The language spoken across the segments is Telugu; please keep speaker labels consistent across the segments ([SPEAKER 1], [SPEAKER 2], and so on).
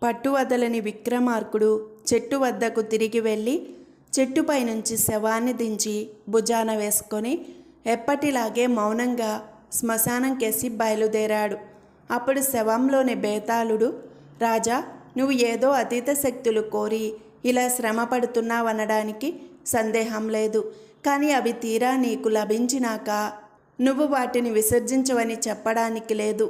[SPEAKER 1] పట్టువదలని విక్రమార్కుడు చెట్టు వద్దకు తిరిగి వెళ్ళి చెట్టుపై నుంచి శవాన్ని దించి భుజాన వేసుకొని ఎప్పటిలాగే మౌనంగా శ్మశానం కేసి బయలుదేరాడు. అప్పుడు శవంలోని బేతాళుడు, రాజా, నువ్వు ఏదో అతీత శక్తులు కోరి ఇలా శ్రమ పడుతున్నావనడానికి సందేహం లేదు. కానీ అవి తీరా నీకు లభించినాక నువ్వు వాటిని విసర్జించవని చెప్పడానికి లేదు.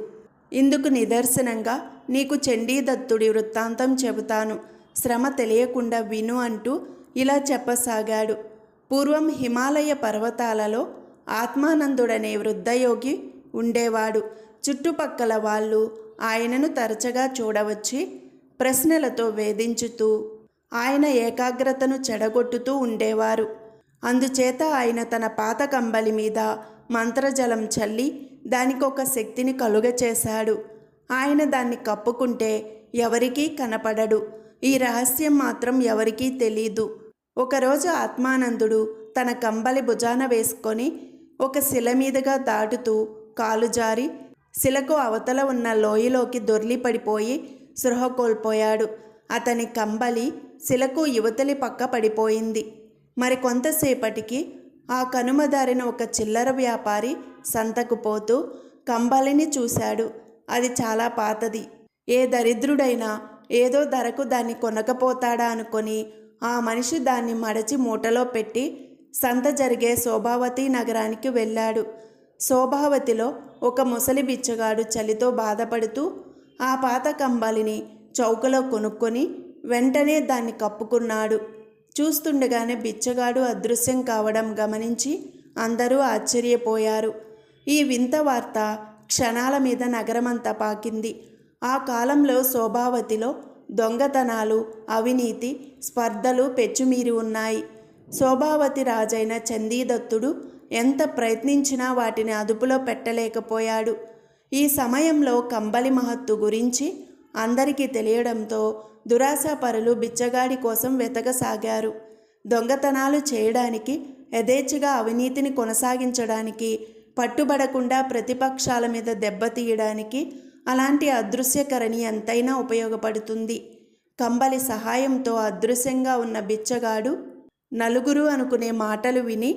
[SPEAKER 1] ఇందుకు నిదర్శనంగా నీకు చండీదత్తుడి వృత్తాంతం చెబుతాను, శ్రమ తెలియకుండా విను అంటూ ఇలా చెప్పసాగాడు. పూర్వం హిమాలయ పర్వతాలలో ఆత్మానందుడనే వృద్ధయోగి ఉండేవాడు. చుట్టుపక్కల వాళ్ళు ఆయనను తరచుగా చూడవచ్చి ప్రశ్నలతో వేధించుతూ ఆయన ఏకాగ్రతను చెడగొట్టుతూ ఉండేవారు. అందుచేత ఆయన తన పాత కంబలి మీద మంత్రజలం చల్లి దానికొక శక్తిని కలుగచేశాడు. ఆయన దాన్ని కప్పుకుంటే ఎవరికీ కనపడడు. ఈ రహస్యం మాత్రం ఎవరికీ తెలీదు. ఒకరోజు ఆత్మానందుడు తన కంబలి భుజాన వేసుకొని ఒక శిల మీదుగా దాటుతూ కాలు జారి శిలకు అవతల ఉన్న లోయలోకి దొర్లిపడిపోయి స్పృహ కోల్పోయాడు. అతని కంబలి శిలకు యువతలి పక్క పడిపోయింది. మరికొంతసేపటికి ఆ కనుమదారిన ఒక చిల్లర వ్యాపారి సంతకు పోతూ కంబలిని చూశాడు. అది చాలా పాతది. ఏ దరిద్రుడైనా ఏదో ధరకు దాన్ని కొనకపోతాడా అనుకొని ఆ మనిషి దాన్ని మడచి మూటలో పెట్టి సంత జరిగే శోభావతి నగరానికి వెళ్ళాడు. శోభావతిలో ఒక ముసలి బిచ్చగాడు చలితో బాధపడుతూ ఆ పాత కంబలిని చౌకలో కొనుక్కొని వెంటనే దాన్ని కప్పుకున్నాడు. చూస్తుండగానే బిచ్చగాడు అదృశ్యం కావడం గమనించి అందరూ ఆశ్చర్యపోయారు. ఈ వింత వార్త క్షణాల మీద నగరమంతా పాకింది. ఆ కాలంలో శోభావతిలో దొంగతనాలు, అవినీతి, స్పర్ధలు పెచ్చుమీరి ఉన్నాయి. శోభావతి రాజైన చండీదత్తుడు ఎంత ప్రయత్నించినా వాటిని అదుపులో పెట్టలేకపోయాడు. ఈ సమయంలో కంబలి మహత్తు గురించి అందరికీ తెలియడంతో దురాశాపరులు బిచ్చగాడి కోసం వెతకసాగారు. దొంగతనాలు చేయడానికి, యథేచ్ఛగా అవినీతిని కొనసాగించడానికి, పట్టుబడకుండా ప్రతిపక్షాల మీద దెబ్బతీయడానికి అలాంటి అదృశ్యకరణి ఎంతైనా ఉపయోగపడుతుంది. కంబలి సహాయంతో అదృశ్యంగా ఉన్న బిచ్చగాడు నలుగురు అనుకునే మాటలు విని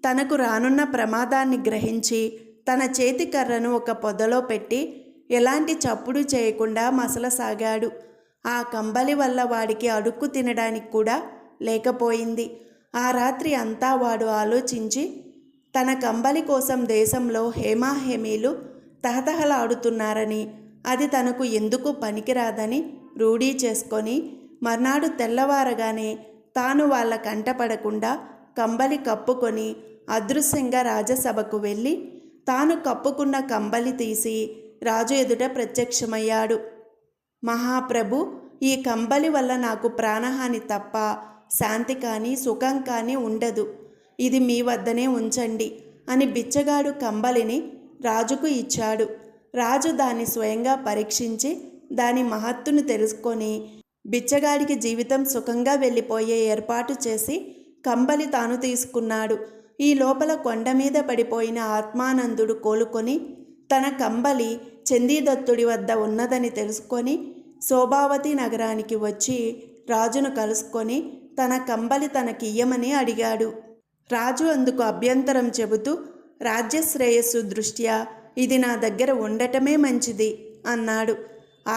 [SPEAKER 1] తనకు రానున్న ప్రమాదాన్ని గ్రహించి తన చేతి కర్రను ఒక పొదలో పెట్టి ఎలాంటి చప్పుడు చేయకుండా మసలసాగాడు. ఆ కంబలి వల్ల వాడికి అడుక్కు తినడానికి కూడా లేకపోయింది. ఆ రాత్రి అంతా వాడు ఆలోచించి తన కంబలి కోసం దేశంలో హేమాహేమీలు తహతహలాడుతున్నారని, అది తనకు ఎందుకు పనికిరాదని రూఢీ చేసుకొని మర్నాడు తెల్లవారగానే తాను వాళ్ళ కంటపడకుండా కంబలి కప్పుకొని అదృశ్యంగా రాజసభకు వెళ్ళి తాను కప్పుకున్న కంబలి తీసి రాజు ఎదుట ప్రత్యక్షమయ్యాడు. మహాప్రభు, ఈ కంబలి వల్ల నాకు ప్రాణహాని తప్ప శాంతి కానీ సుఖం కానీ ఉండదు. ఇది మీ వద్దనే ఉంచండి అని బిచ్చగాడు కంబలిని రాజుకు ఇచ్చాడు. రాజు దాన్ని స్వయంగా పరీక్షించి దాని మహత్తును తెలుసుకొని బిచ్చగాడికి జీవితం సుఖంగా వెళ్ళిపోయే ఏర్పాటు చేసి కంబలి తాను తీసుకున్నాడు. ఈ లోపల కొండ మీద పడిపోయిన ఆత్మానందుడు కోలుకొని తన కంబలి చండీదత్తుడి వద్ద ఉన్నదని తెలుసుకొని శోభావతి నగరానికి వచ్చి రాజును కలుసుకొని తన కంబలి తనకియ్యమని అడిగాడు. రాజు అందుకు అభ్యంతరం చెబుతూ, రాజ్యశ్రేయస్సు దృష్ట్యా ఇది నా దగ్గర ఉండటమే మంచిది అన్నాడు.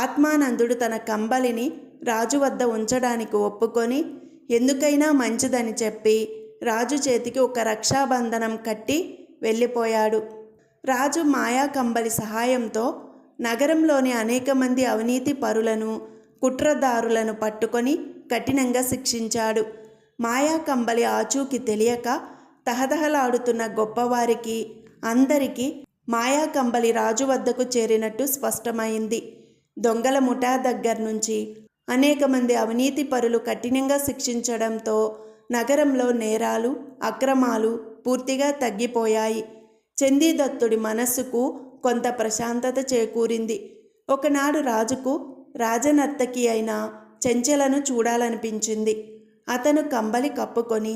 [SPEAKER 1] ఆత్మానందుడు తన కంబలిని రాజు వద్ద ఉంచడానికి ఒప్పుకొని ఎందుకైనా మంచిదని చెప్పి రాజు చేతికి ఒక రక్షాబంధనం కట్టి వెళ్ళిపోయాడు. రాజు మాయా కంబలి సహాయంతో నగరంలోని అనేక మంది అవినీతి పరులను, కుట్రదారులను పట్టుకొని కఠినంగా శిక్షించాడు. మాయా కంబలి ఆచూకీ తెలియక తహతహలాడుతున్న గొప్పవారికి అందరికీ మాయా కంబలి రాజు వద్దకు చేరినట్టు స్పష్టమైంది. దొంగల ముఠా దగ్గర నుంచి అనేక మంది అవినీతి పరులు కఠినంగా శిక్షించడంతో నగరంలో నేరాలు, అక్రమాలు పూర్తిగా తగ్గిపోయాయి. చండీదత్తుడి మనస్సుకు కొంత ప్రశాంతత చేకూరింది. ఒకనాడు రాజుకు రాజనర్తకి అయిన చెంచలను చూడాలనిపించింది. అతను కంబలి కప్పుకొని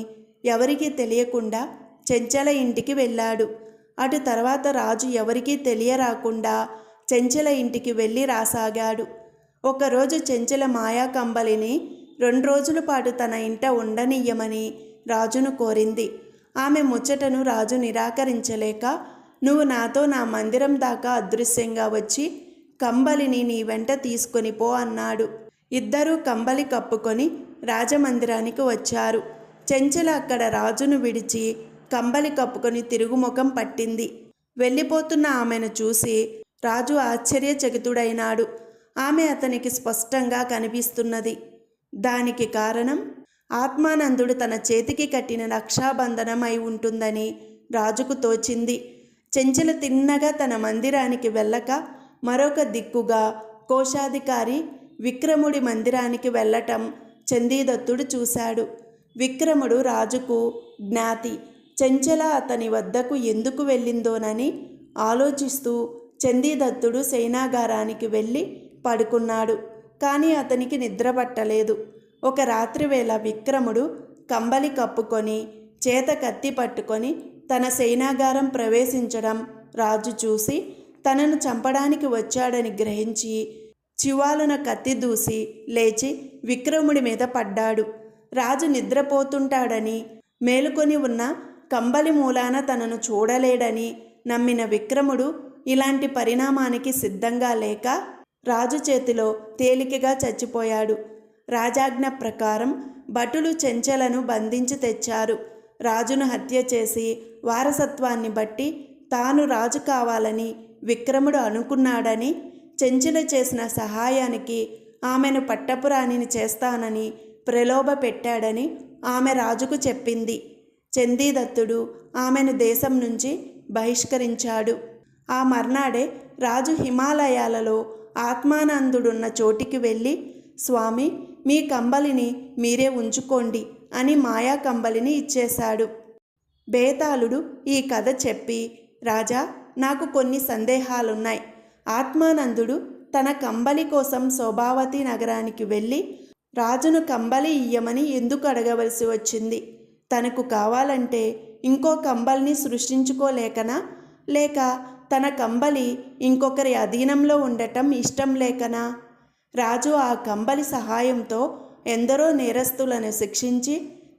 [SPEAKER 1] ఎవరికీ తెలియకుండా చెంచల ఇంటికి వెళ్ళాడు. అటు తర్వాత రాజు ఎవరికీ తెలియరాకుండా చెంచల ఇంటికి వెళ్ళి రాసాగాడు. ఒకరోజు చెంచల మాయా కంబలిని 2 రోజుల పాటు తన ఇంట ఉండనియ్యమని రాజును కోరింది. ఆమె ముచ్చటను రాజు నిరాకరించలేక, నువ్వు నాతో నా మందిరం దాకా అదృశ్యంగా వచ్చి కంబలిని నీ వెంట తీసుకొని పో అన్నాడు. ఇద్దరూ కంబలి కప్పుకొని రాజమందిరానికి వచ్చారు. చెంచల అక్కడ రాజును విడిచి కంబలి కప్పుకొని తిరుగుముఖం పట్టింది. వెళ్ళిపోతున్న ఆమెను చూసి రాజు ఆశ్చర్యచకితుడైనాడు. ఆమె అతనికి స్పష్టంగా కనిపిస్తున్నది. దానికి కారణం ఆత్మానందుడు తన చేతికి కట్టిన రక్షాబంధనం అయి ఉంటుందని రాజుకు తోచింది. చెంచల తిన్నగా తన మందిరానికి వెళ్ళక మరొక దిక్కుగా కోశాధికారి విక్రముడి మందిరానికి వెళ్ళటం చండీదత్తుడు చూశాడు. విక్రముడు రాజుకు జ్ఞాతి. చెంచల అతని వద్దకు ఎందుకు వెళ్ళిందోనని ఆలోచిస్తూ చండీదత్తుడు సేనాగారానికి వెళ్ళి పడుకున్నాడు. కానీ అతనికి నిద్ర పట్టలేదు. ఒక రాత్రివేళ విక్రముడు కంబలి కప్పుకొని చేత కత్తి పట్టుకొని తన సేనాగారం ప్రవేశించడం రాజు చూసి తనను చంపడానికి వచ్చాడని గ్రహించి చివాలున కత్తి దూసి లేచి విక్రముడి మీద పడ్డాడు. రాజు నిద్రపోతుంటాడని, మేలుకొని ఉన్న కంబలి మూలాన తనను చూడలేడని నమ్మిన విక్రముడు ఇలాంటి పరిణామానికి సిద్ధంగా లేక రాజు చేతిలో తేలికగా చచ్చిపోయాడు. రాజాజ్ఞ ప్రకారం భటులు చెంచలను బంధించి తెచ్చారు. రాజును హత్య చేసి వారసత్వాన్ని బట్టి తాను రాజు కావాలని విక్రముడు అనుకున్నాడని, చెంచల చేసిన సహాయానికి ఆమెను పట్టపురాణిని చేస్తానని ప్రలోభ పెట్టాడని ఆమె రాజుకు చెప్పింది. చండీదత్తుడు ఆమెను దేశం నుంచి బహిష్కరించాడు. ఆ మర్నాడే రాజు హిమాలయాలలో ఆత్మానందుడున్న చోటికి వెళ్ళి, స్వామి, మీ కంబలిని మీరే ఉంచుకోండి అని మాయా కంబలిని ఇచ్చేశాడు. బేతాళుడు ఈ కథ చెప్పి, రాజా, నాకు కొన్ని సందేహాలున్నాయి. ఆత్మానందుడు తన కంబలి కోసం శోభావతి నగరానికి వెళ్ళి రాజును కంబలి ఇయ్యమని ఎందుకు అడగవలసి వచ్చింది? తనకు కావాలంటే ఇంకో కంబలిని సృష్టించుకోలేకనా? లేక తన కంబలి ఇంకొకరి అధీనంలో ఉండటం ఇష్టం లేకనా? రాజు ఆ కంబలి సహాయంతో ఎందరో నేరస్తులను శిక్షించి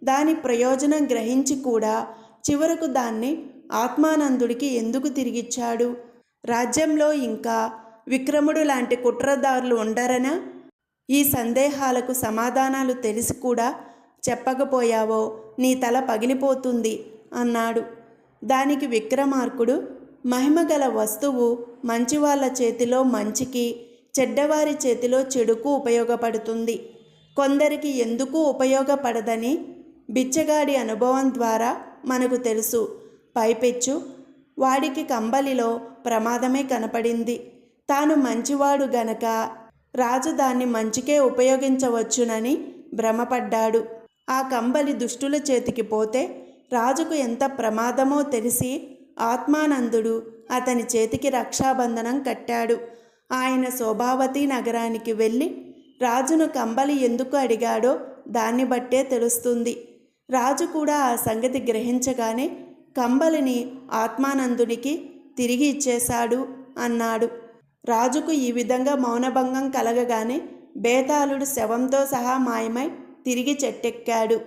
[SPEAKER 1] దాని ప్రయోజనం గ్రహించి కూడా చివరకు దాన్ని ఆత్మానందుడికి ఎందుకు తిరిగిచ్చాడు? రాజ్యంలో ఇంకా విక్రముడు లాంటి కుట్రదారులు ఉండరనా? ఈ సందేహాలకు సమాధానాలు తెలిసి కూడా చెప్పకపోయావో నీ తల పగిలిపోతుంది అన్నాడు. దానికి విక్రమార్కుడు, మహిమగల వస్తువు మంచివాళ్ళ చేతిలో మంచికి, చెడ్డవారి చేతిలో చెడుకు ఉపయోగపడుతుంది. కొందరికి ఎందుకు ఉపయోగపడదని బిచ్చగాడి అనుభవం ద్వారా మనకు తెలుసు. పైపెచ్చు వాడికి కంబలిలో ప్రమాదమే కనపడింది. తాను మంచివాడు గనక రాజు దాన్ని మంచికే ఉపయోగించవచ్చునని భ్రమపడ్డాడు. ఆ కంబలి దుష్టుల చేతికి పోతే రాజుకు ఎంత ప్రమాదమో తెలిసి ఆత్మానందుడు అతని చేతికి రక్షాబంధనం కట్టాడు. ఆయన శోభావతి నగరానికి వెళ్ళి రాజును కంబలి ఎందుకు అడిగాడో దాన్ని బట్టే తెలుస్తుంది. రాజు కూడా ఆ సంగతి గ్రహించగానే కంబలిని ఆత్మానందునికి తిరిగి ఇచ్చేశాడు అన్నాడు. రాజుకు ఈ విధంగా మౌనభంగం కలగగానే బేతాళుడు శవంతో సహా మాయమై తిరిగి చెట్టెక్కాడు.